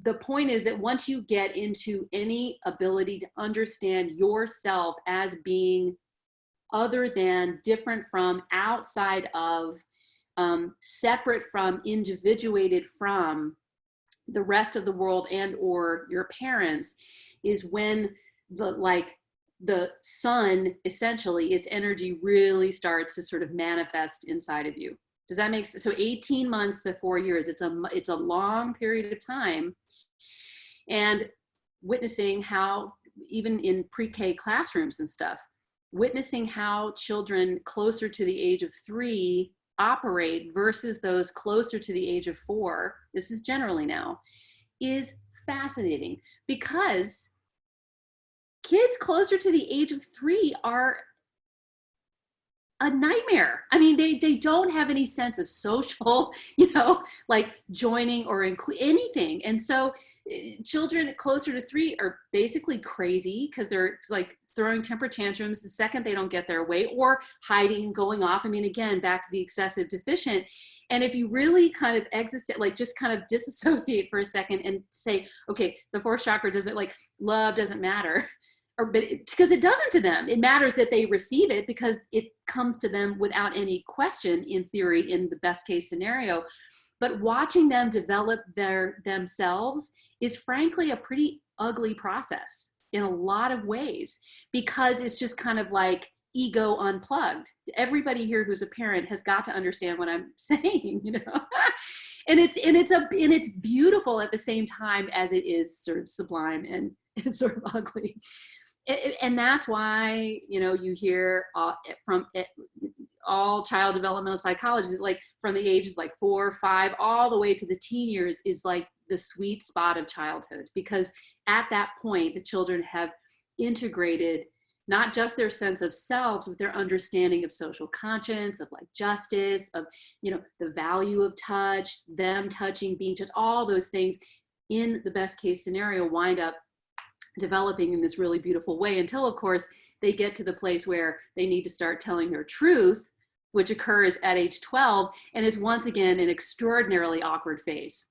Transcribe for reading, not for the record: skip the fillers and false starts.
the point is that once you get into any ability to understand yourself as being other than, different from, outside of, separate from, individuated from the rest of the world and or your parents, is when the sun, essentially, its energy really starts to sort of manifest inside of you. Does that make sense? So 18 months to 4 years, it's a long period of time. And witnessing how, even in pre-K classrooms and stuff, witnessing how children closer to the age of 3 operate versus those closer to the age of 4, this is generally now, is fascinating, because kids closer to the age of 3 are a nightmare. I mean, they don't have any sense of social, like joining or anything. And so children closer to 3 are basically crazy, because they're like throwing temper tantrums the second they don't get their way, or hiding, going off. I mean, again, back to the excessive deficient. And if you really kind of just kind of disassociate for a second and say, okay, the 4th chakra doesn't, like, love doesn't matter. Because it doesn't to them. It matters that they receive it, because it comes to them without any question, in theory, in the best case scenario. But watching them develop themselves is frankly a pretty ugly process in a lot of ways, because it's just kind of like ego unplugged. Everybody here who's a parent has got to understand what I'm saying, and it's beautiful at the same time as it is sort of sublime and sort of ugly. And that's why, you hear from all child developmental psychologists, like from the ages like 4, 5, all the way to the teen years, is like the sweet spot of childhood, because at that point, the children have integrated not just their sense of self, but their understanding of social conscience, of like justice, of, the value of touch, them touching, being touched, all those things, in the best case scenario, wind up developing in this really beautiful way, until, of course, they get to the place where they need to start telling their truth, which occurs at age 12, and is once again an extraordinarily awkward phase.